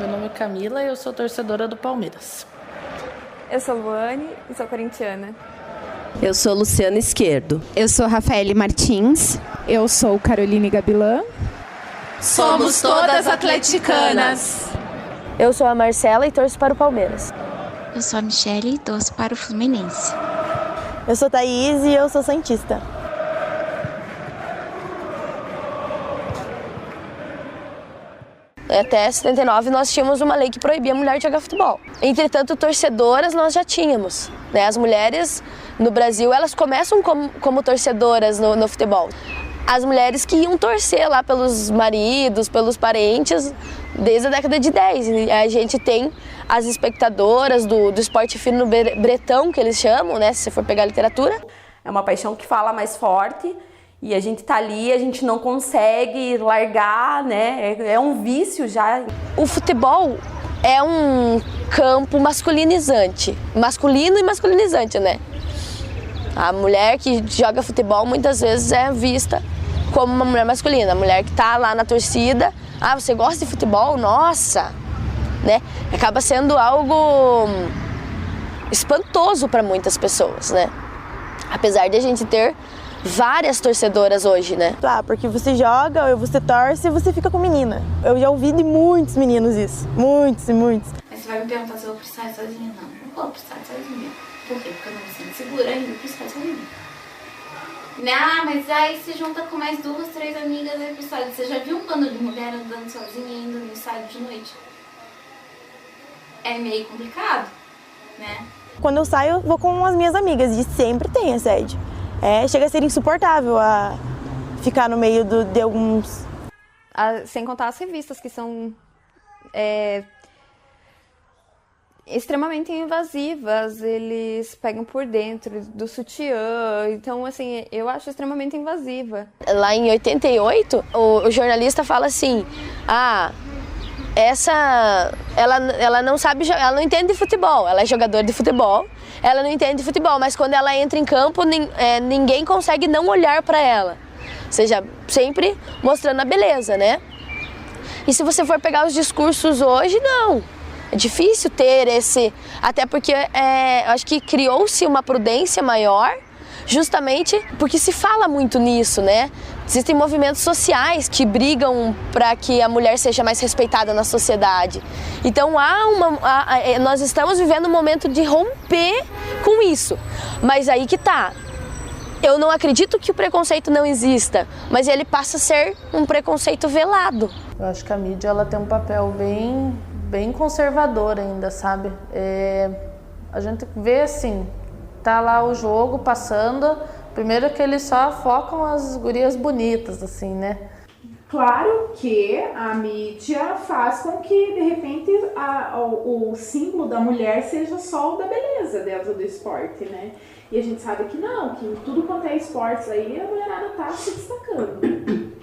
Meu nome é Camila e eu sou torcedora do Palmeiras. Eu sou Luane e sou corintiana. Eu sou Luciana Esquerdo. Eu sou Rafaele Martins. Eu sou Caroline Gabilã. Somos todas atleticanas. Eu sou a Marcela e torço para o Palmeiras. Eu sou a Michele e torço para o Fluminense. Eu sou Thaís e eu sou santista. Até 79 nós tínhamos uma lei que proibia a mulher de jogar futebol. Entretanto, torcedoras nós já tínhamos, né? As mulheres no Brasil, elas começam como torcedoras no futebol. As mulheres que iam torcer lá pelos maridos, pelos parentes, desde a década de 10. E a gente tem as espectadoras do esporte fino bretão, que eles chamam, né? Se você for pegar a literatura. É uma paixão que fala mais forte. E a gente tá ali, a gente não consegue largar, né? É um vício já. O futebol é um campo masculinizante. Masculino e masculinizante, né? A mulher que joga futebol muitas vezes é vista como uma mulher masculina. A mulher que tá lá na torcida, você gosta de futebol? Nossa! Né? Acaba sendo algo espantoso para muitas pessoas, né? Apesar de a gente ter várias torcedoras hoje, né? Porque você joga, ou você torce e você fica com menina. Eu já ouvi de muitos meninos isso. Muitos e muitos. Mas você vai me perguntar se eu vou pro estádio sozinha? Não vou pro estádio sozinha. Por quê? Porque eu não me sinto segura ainda pro estádio sozinha. Mas aí se junta com mais 2, 3 amigas aí pro estádio. Você já viu um bando de mulher andando sozinha indo no estádio de noite? É meio complicado, né? Quando eu saio, eu vou com as minhas amigas e sempre tem assédio. Chega a ser insuportável a ficar no meio de alguns... Sem contar as revistas que são extremamente invasivas, eles pegam por dentro do sutiã, então assim, eu acho extremamente invasiva. Lá em 88, o jornalista fala assim, ela não sabe, ela não entende de futebol, ela é jogadora de futebol, ela não entende de futebol, mas quando ela entra em campo, ninguém consegue não olhar para ela. Ou seja, sempre mostrando a beleza, né? E se você for pegar os discursos hoje, não. É difícil ter esse... Até porque acho que criou-se uma prudência maior, justamente porque se fala muito nisso, né? Existem movimentos sociais que brigam para que a mulher seja mais respeitada na sociedade. Então nós estamos vivendo um momento de romper com isso. Mas aí que tá. Eu não acredito que o preconceito não exista, mas ele passa a ser um preconceito velado. Eu acho que a mídia ela tem um papel bem conservador ainda, sabe? A gente vê assim, tá lá o jogo passando, primeiro que eles só focam as gurias bonitas, assim, né? Claro que a mídia faz com que, de repente, o símbolo da mulher seja só o da beleza dentro do esporte, né? E a gente sabe que não, que em tudo quanto é esportes aí, a mulherada tá se destacando.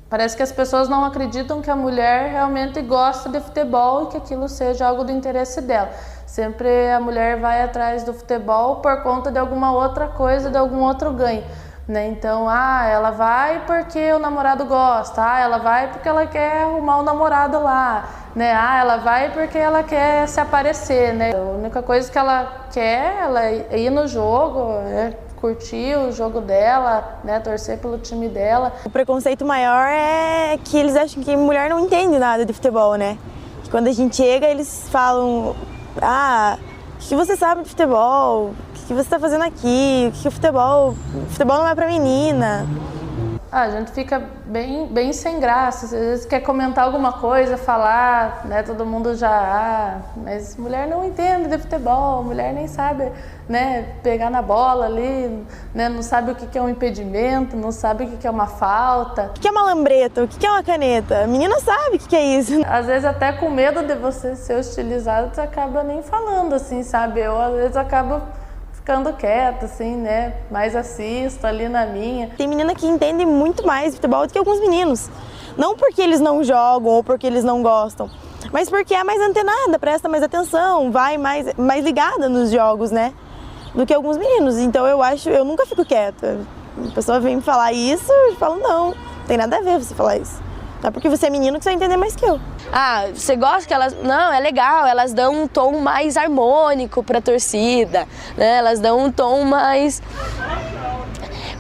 Parece que as pessoas não acreditam que a mulher realmente gosta de futebol e que aquilo seja algo do interesse dela. Sempre a mulher vai atrás do futebol por conta de alguma outra coisa, de algum outro ganho, né? Então, ela vai porque o namorado gosta, ela vai porque ela quer arrumar um namorado lá, né? Ela vai porque ela quer se aparecer, né? A única coisa que ela quer, ela é ir no jogo, curtir o jogo dela, né, torcer pelo time dela. O preconceito maior é que eles acham que mulher não entende nada de futebol, né? Que quando a gente chega, eles falam, o que você sabe de futebol? O que você está fazendo aqui? O que é futebol? Futebol não é pra menina. A gente fica bem sem graça, às vezes quer comentar alguma coisa, falar, né, todo mundo já, mas mulher não entende de futebol, mulher nem sabe, né, pegar na bola ali, né, não sabe o que é um impedimento, não sabe o que é uma falta. O que é uma lambreta? O que é uma caneta? A menina sabe o que é isso. Às vezes até com medo de você ser hostilizado, você acaba nem falando, assim, sabe, eu às vezes acabo ficando quieta, assim, né? Mais assisto ali na minha. Tem menina que entende muito mais futebol do que alguns meninos. Não porque eles não jogam ou porque eles não gostam, mas porque é mais antenada, presta mais atenção, vai mais ligada nos jogos, né? Do que alguns meninos. Então eu nunca fico quieta. A pessoa vem me falar isso, eu falo, não tem nada a ver você falar isso. Não é porque você é menino que você vai entender mais que eu. Ah, você gosta que elas... Não, é legal, elas dão um tom mais harmônico pra torcida, né? Elas dão um tom mais...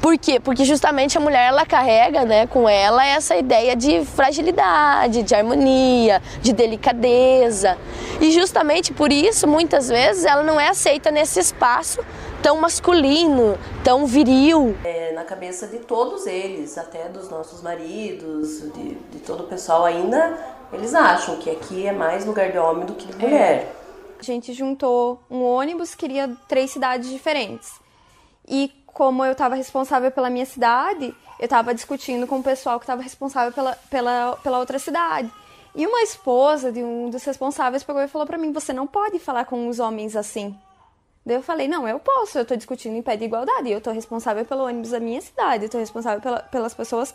Por quê? Porque justamente a mulher, ela carrega, né, com ela essa ideia de fragilidade, de harmonia, de delicadeza. E justamente por isso, muitas vezes, ela não é aceita nesse espaço tão masculino, tão viril. Na cabeça de todos eles, até dos nossos maridos, de todo o pessoal ainda, eles acham que aqui é mais lugar de homem do que de mulher. A gente juntou um ônibus, queria 3 cidades diferentes. E como eu estava responsável pela minha cidade, eu estava discutindo com o pessoal que estava responsável pela outra cidade. E uma esposa de um dos responsáveis pegou e falou para mim, você não pode falar com os homens assim. Daí eu falei, não, eu posso, eu estou discutindo em pé de igualdade, eu estou responsável pelo ônibus da minha cidade, eu estou responsável pelas pessoas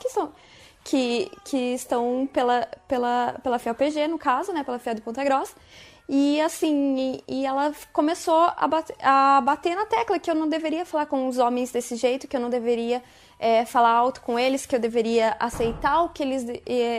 que estão pela FIAPG, no caso, né, pela FIA de Ponta Grossa. E assim, ela começou a bater na tecla que eu não deveria falar com os homens desse jeito, que eu não deveria falar alto com eles, que eu deveria aceitar o que eles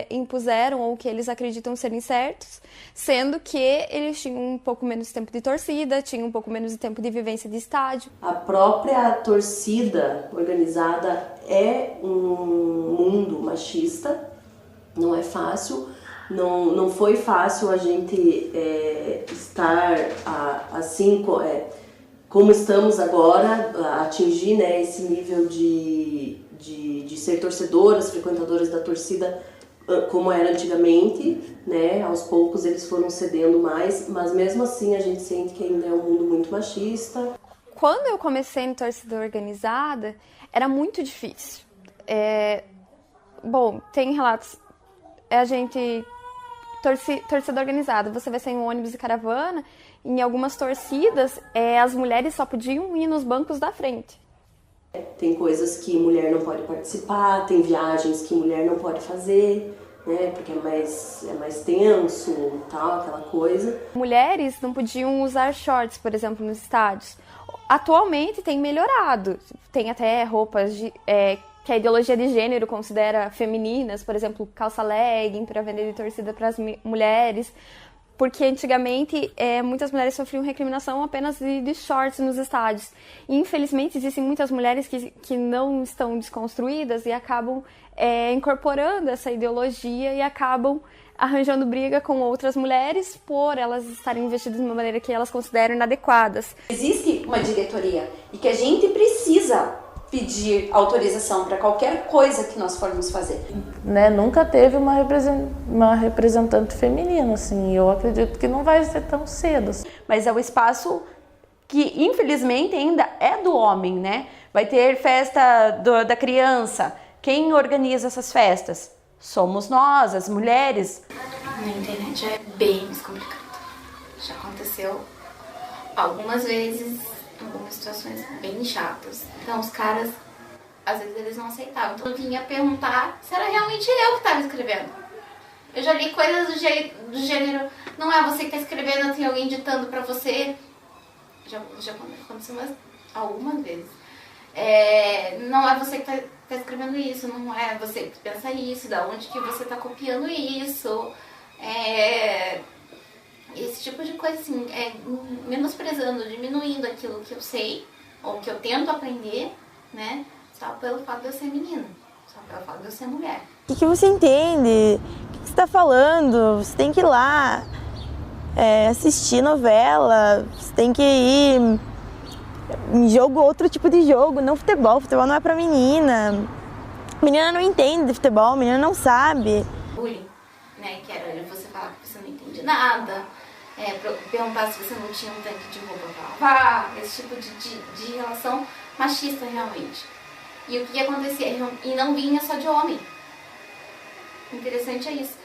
impuseram ou o que eles acreditam serem certos, sendo que eles tinham um pouco menos de tempo de torcida, tinham um pouco menos de tempo de vivência de estádio. A própria torcida organizada é um mundo machista, não é fácil. Não foi fácil a gente estar assim como estamos agora, atingir, né, esse nível de ser torcedoras, frequentadoras da torcida como era antigamente, né? Aos poucos eles foram cedendo mais, mas mesmo assim a gente sente que ainda é um mundo muito machista. Quando eu comecei em torcida organizada, era muito difícil. Bom, tem relatos, a gente... Torcida organizada, você vai sair em um ônibus e caravana, em algumas torcidas, as mulheres só podiam ir nos bancos da frente. Tem coisas que mulher não pode participar, tem viagens que mulher não pode fazer, né, porque é mais tenso, tal, aquela coisa. Mulheres não podiam usar shorts, por exemplo, nos estádios. Atualmente tem melhorado, tem até roupas que a ideologia de gênero considera femininas, por exemplo, calça legging para vender de torcida para as mulheres, porque antigamente muitas mulheres sofriam recriminação apenas de shorts nos estádios. E, infelizmente, existem muitas mulheres que não estão desconstruídas e acabam incorporando essa ideologia e acabam arranjando briga com outras mulheres por elas estarem vestidas de uma maneira que elas consideram inadequadas. Existe uma diretoria e que a gente precisa pedir autorização para qualquer coisa que nós formos fazer. Né, nunca teve uma representante feminina, assim, eu acredito que não vai ser tão cedo. Mas é o espaço que, infelizmente, ainda é do homem, né? Vai ter festa da criança. Quem organiza essas festas? Somos nós, as mulheres. Na internet já é bem mais complicado. Já aconteceu algumas vezes, algumas situações bem chatas. Então os caras, às vezes eles não aceitavam. Então eu vinha perguntar se era realmente eu que estava escrevendo. Eu já li coisas do gênero, não é você que está escrevendo, tem alguém ditando pra você. Já aconteceu algumas vezes. Não é você que tá escrevendo isso, não é você que pensa isso, da onde que você tá copiando isso. Esse tipo de coisa, assim, menosprezando, diminuindo aquilo que eu sei, ou que eu tento aprender, né? Só pelo fato de eu ser menina, só pelo fato de eu ser mulher. O que você entende? O que você está falando? Você tem que ir lá assistir novela, você tem que ir em jogo, outro tipo de jogo, não futebol. Futebol não é pra menina. Menina não entende de futebol, menina não sabe. Bullying, né? Que era você falar que você não entende nada, perguntar se você não tinha um tanque de roupa pra lavar, esse tipo de relação machista realmente. E o que acontecia? E não vinha só de homem. Interessante é isso.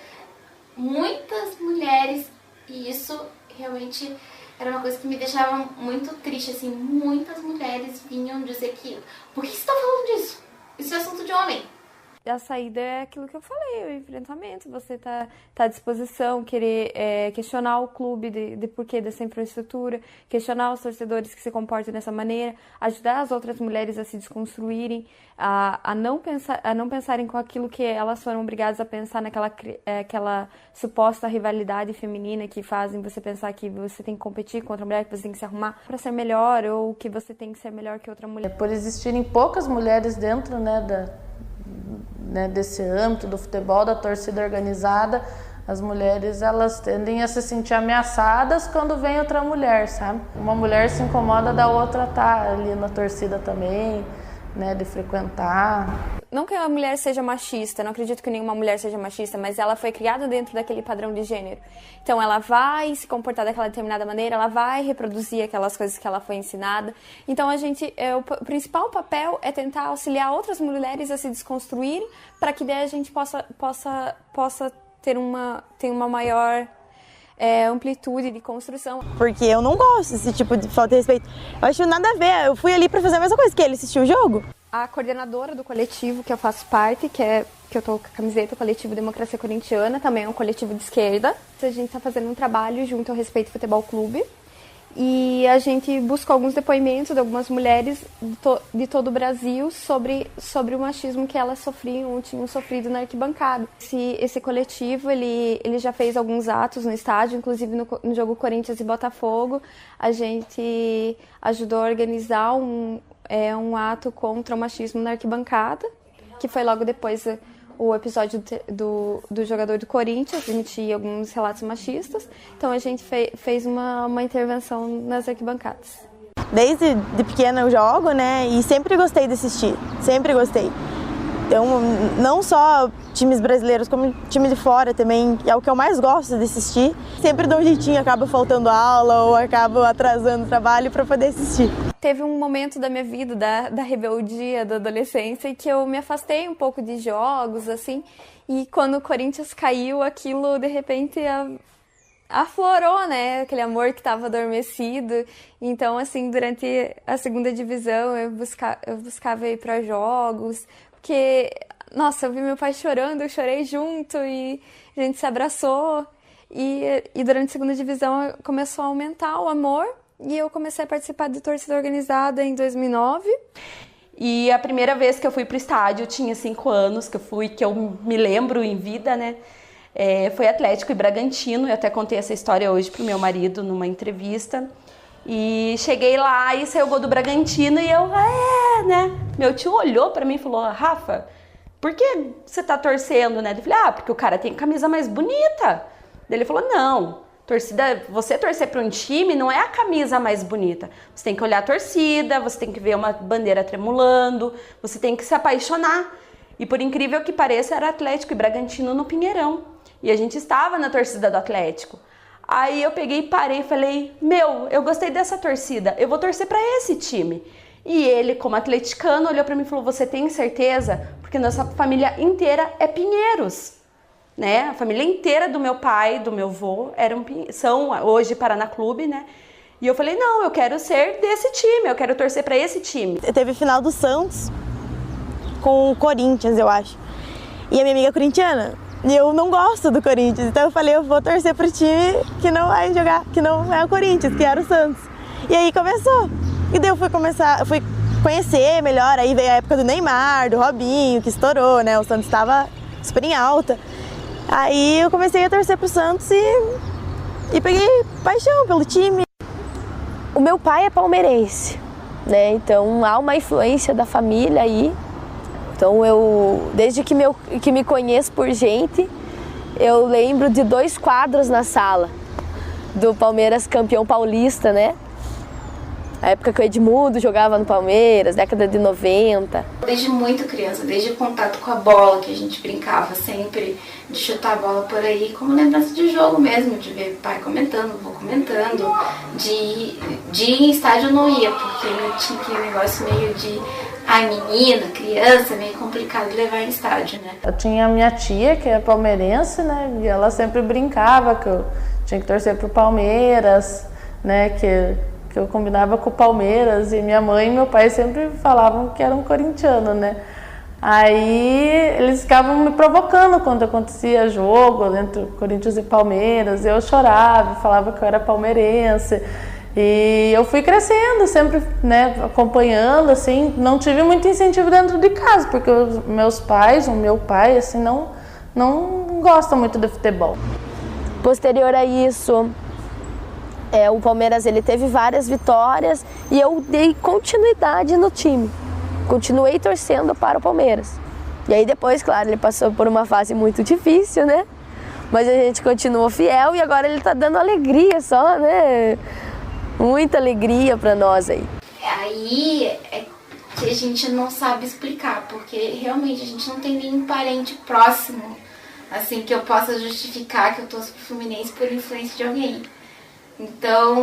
Muitas mulheres, e isso realmente era uma coisa que me deixava muito triste, assim, muitas mulheres vinham dizer que, por que você tá falando disso? Isso é assunto de homem. A saída é aquilo que eu falei, o enfrentamento. Você tá à disposição, querer questionar o clube de porquê dessa infraestrutura, questionar os torcedores que se comportam dessa maneira, ajudar as outras mulheres a se desconstruírem, a não pensarem com aquilo que elas foram obrigadas a pensar aquela suposta rivalidade feminina que fazem você pensar que você tem que competir com outra mulher, que você tem que se arrumar para ser melhor ou que você tem que ser melhor que outra mulher. Por existirem poucas mulheres dentro, desse âmbito do futebol, da torcida organizada, as mulheres elas tendem a se sentir ameaçadas quando vem outra mulher, sabe? Uma mulher se incomoda da outra estar ali na torcida também, de frequentar. Não que a mulher seja machista, não acredito que nenhuma mulher seja machista, mas ela foi criada dentro daquele padrão de gênero. Então ela vai se comportar daquela determinada maneira, ela vai reproduzir aquelas coisas que ela foi ensinada. Então o principal papel é tentar auxiliar outras mulheres a se desconstruírem para que daí a gente possa ter uma maior amplitude de construção. Porque eu não gosto desse tipo de falta de respeito. Eu acho nada a ver. Eu fui ali pra fazer a mesma coisa que ele, assistir o jogo. A coordenadora do coletivo que eu faço parte, que eu tô com a camiseta, o Coletivo Democracia Corintiana, também é um coletivo de esquerda. A gente está fazendo um trabalho junto ao Respeito Futebol Clube. E a gente buscou alguns depoimentos de algumas mulheres de todo o Brasil sobre o machismo que elas sofriam ou tinham sofrido na arquibancada. Esse coletivo ele já fez alguns atos no estádio, inclusive no jogo Corinthians e Botafogo. A gente ajudou a organizar um ato contra o machismo na arquibancada, que foi logo depois o episódio do jogador do Corinthians, emitir alguns relatos machistas. Então a gente fez uma intervenção nas arquibancadas. Desde de pequena eu jogo, e sempre gostei de assistir, sempre gostei. Então, não só times brasileiros, como time de fora também, é o que eu mais gosto de assistir. Sempre dou um jeitinho, acaba faltando aula ou acabo atrasando o trabalho para poder assistir. Teve um momento da minha vida, da rebeldia, da adolescência, em que eu me afastei um pouco de jogos, assim, e quando o Corinthians caiu, aquilo, de repente, aflorou, aquele amor que estava adormecido. Então, assim, durante a segunda divisão, eu buscava ir para jogos, porque, nossa, eu vi meu pai chorando, eu chorei junto e a gente se abraçou. E durante a segunda divisão começou a aumentar o amor e eu comecei a participar de torcida organizada em 2009. E a primeira vez que eu fui pro estádio, eu tinha 5 anos, que eu me lembro em vida, foi Atlético e Bragantino. Eu até contei essa história hoje pro meu marido numa entrevista. E cheguei lá e saiu o gol do Bragantino e eu, Meu tio olhou pra mim e falou: Rafa, por que você tá torcendo, Eu falei: porque o cara tem camisa mais bonita. Daí ele falou: não, você torcer pra um time não é a camisa mais bonita. Você tem que olhar a torcida, você tem que ver uma bandeira tremulando, você tem que se apaixonar. E por incrível que pareça, era Atlético e Bragantino no Pinheirão. E a gente estava na torcida do Atlético. Aí eu peguei, parei e falei: eu gostei dessa torcida, eu vou torcer pra esse time. E ele, como atleticano, olhou pra mim e falou: você tem certeza? Porque nossa família inteira é Pinheiros, A família inteira do meu pai, do meu avô, são hoje Paraná Clube, E eu falei: não, eu quero ser desse time, eu quero torcer pra esse time. Teve final do Santos com o Corinthians, eu acho. E a minha amiga é corintiana. E eu não gosto do Corinthians, então eu falei: eu vou torcer pro time que não vai jogar, que não é o Corinthians, que era o Santos. E aí começou. E daí eu fui conhecer melhor, aí veio a época do Neymar, do Robinho, que estourou, O Santos estava super em alta. Aí eu comecei a torcer pro Santos e peguei paixão pelo time. O meu pai é palmeirense, Então há uma influência da família aí. Então desde que me conheço por gente, eu lembro de 2 quadros na sala do Palmeiras campeão paulista, A época que o Edmundo jogava no Palmeiras, década de 90. Desde muito criança, desde o contato com a bola, que a gente brincava sempre de chutar a bola por aí, como lembrança de jogo mesmo, de ver pai comentando, vou comentando. De ir em estádio eu não ia, porque eu tinha aquele negócio meio de menina, criança, meio complicado de levar em estádio, Eu tinha a minha tia, que é palmeirense, E ela sempre brincava que eu tinha que torcer pro Palmeiras, que eu combinava com o Palmeiras, e minha mãe e meu pai sempre falavam que eram corintianos, Aí eles ficavam me provocando quando acontecia jogo entre Corinthians e Palmeiras. Eu chorava, falava que eu era palmeirense. E eu fui crescendo, sempre, né, acompanhando, assim. Não tive muito incentivo dentro de casa, porque os meus pais, o meu pai, assim, não gosta muito de futebol. Posterior a isso, o Palmeiras ele teve várias vitórias e eu dei continuidade no time. Continuei torcendo para o Palmeiras. E aí depois, claro, ele passou por uma fase muito difícil, né? Mas a gente continuou fiel e agora ele tá dando alegria só, né? Muita alegria para nós aí. Aí é que a gente não sabe explicar, porque realmente a gente não tem nenhum parente próximo, assim, que eu possa justificar que eu torço pro Fluminense por influência de alguém. Então,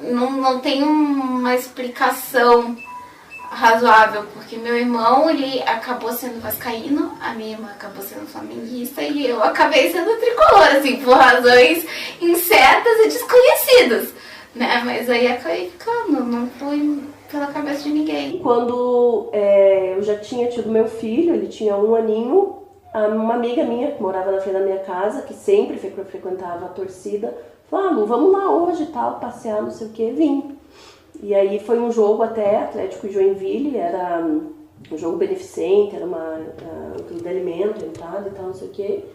não tem uma explicação razoável, porque meu irmão, ele acabou sendo vascaíno, a minha irmã acabou sendo flamenguista e eu acabei sendo tricolor, assim, por razões incertas e desconhecidas, né? Mas aí acabei ficando, não foi pela cabeça de ninguém. Quando eu já tinha tido meu filho, ele tinha 1 aninho, uma amiga minha que morava na frente da minha casa, que sempre frequentava a torcida, falou, Lu, vamos lá hoje e tal, passear, não sei o que, vim. E aí foi um jogo até, Atlético e Joinville, era um jogo beneficente, era um clube de alimento, entrada e tal, não sei o quê.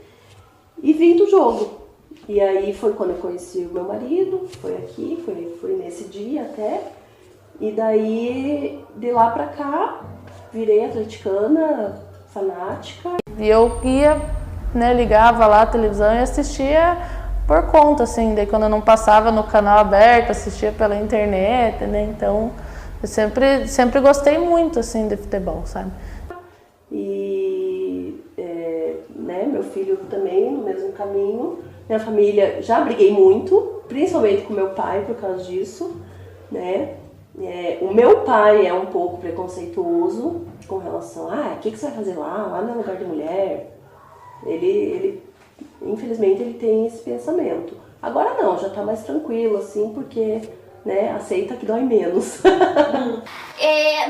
E vim do jogo. E aí foi quando eu conheci o meu marido, foi aqui, foi nesse dia até. E daí, de lá pra cá, virei atleticana, fanática. E eu ia, né, ligava lá a televisão e assistia por conta, assim, daí quando eu não passava no canal aberto, assistia pela internet, né, então eu sempre gostei muito, assim, de futebol, sabe. E, né, meu filho também, no mesmo caminho, minha família, já briguei muito, principalmente com meu pai por causa disso, né, o meu pai é um pouco preconceituoso com relação a, o que você vai fazer lá não é lugar de mulher, ele infelizmente ele tem esse pensamento. Agora não, já tá mais tranquilo, assim, porque, né, aceita que dói menos.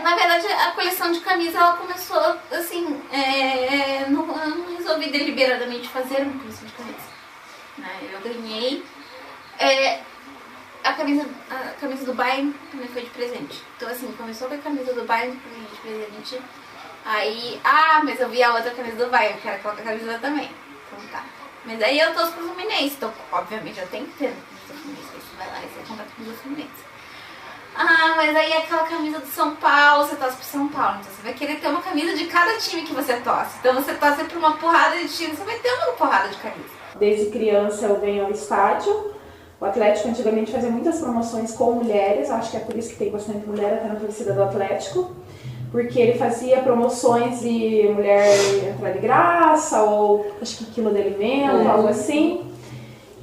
Na verdade, a coleção de camisa, ela começou, assim, eu não resolvi deliberadamente fazer uma coleção de camisa. Né? Eu ganhei a camisa do Bayern, também foi de presente. Então, assim, começou com a camisa do Bayern, de presente. Aí, mas eu vi a outra camisa do Bayern, que era aquela camisa também. Então tá. Mas aí eu torço pro Fluminense, então obviamente eu tenho que ter camisa do Fluminense, aí você vai lá e você compra a camisa do Fluminense. Mas aí aquela camisa do São Paulo, você torce pro São Paulo, então você vai querer ter uma camisa de cada time que você torce. Então você torce pra uma porrada de time, você vai ter uma porrada de camisa. Desde criança eu venho ao estádio. O Atlético antigamente fazia muitas promoções com mulheres, acho que é por isso que tem bastante mulher até na torcida do Atlético. Porque ele fazia promoções de mulher entrar de graça, ou acho que quilo de alimento, algo assim.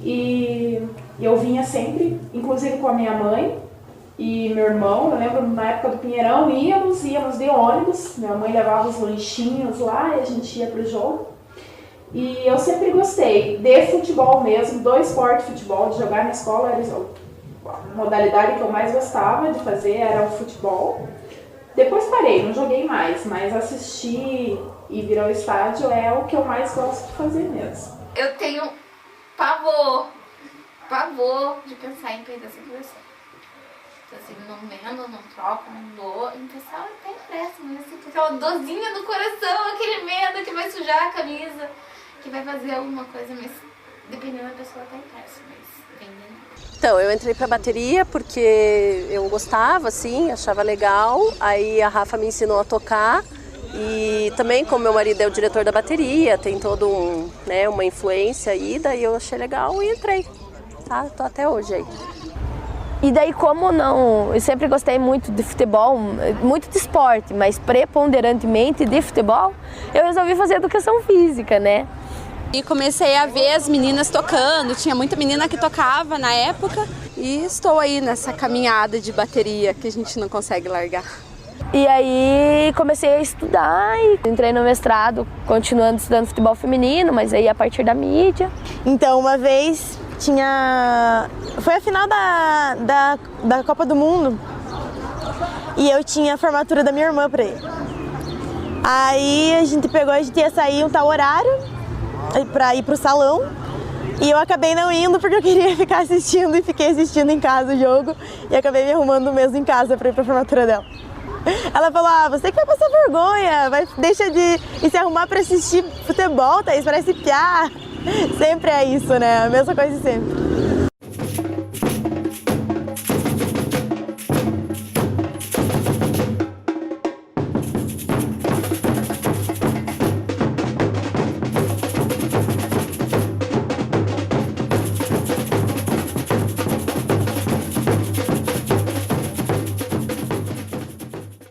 E eu vinha sempre, inclusive com a minha mãe e meu irmão. Eu lembro na época do Pinheirão, íamos de ônibus. Minha mãe levava os lanchinhos lá e a gente ia pro jogo. E eu sempre gostei de futebol mesmo, do esporte futebol, de jogar na escola. A modalidade que eu mais gostava de fazer era o futebol. Depois parei, não joguei mais, mas assistir e vir ao estádio é o que eu mais gosto de fazer mesmo. Eu tenho pavor de pensar em perder essa coleção. Então assim, não vendo, não troco, não dou, então ela até impressa, mas assim, com aquela dorzinha no coração, aquele medo que vai sujar a camisa, que vai fazer alguma coisa, mas dependendo da pessoa até impressa, mas vendendo. Então, eu entrei pra bateria porque eu gostava, assim, achava legal. Aí a Rafa me ensinou a tocar. E também, como meu marido é o diretor da bateria, tem todo uma influência aí, daí eu achei legal e entrei. Tá? Tô até hoje aí. E daí, como não... Eu sempre gostei muito de futebol, muito de esporte, mas preponderantemente de futebol, eu resolvi fazer educação física, né? E comecei a ver as meninas tocando, tinha muita menina que tocava na época e estou aí nessa caminhada de bateria que a gente não consegue largar. E aí comecei a estudar e entrei no mestrado, continuando estudando futebol feminino, mas aí a partir da mídia. Então uma vez foi a final da Copa do Mundo e eu tinha a formatura da minha irmã pra ir. Aí a gente ia sair um tal horário pra ir pro salão. E eu acabei não indo porque eu queria ficar assistindo e fiquei assistindo em casa o jogo. E acabei me arrumando mesmo em casa pra ir pra formatura dela. Ela falou, você que vai passar vergonha, deixa de se arrumar pra assistir futebol, Thaís, parece piar. Sempre é isso, né? A mesma coisa de sempre.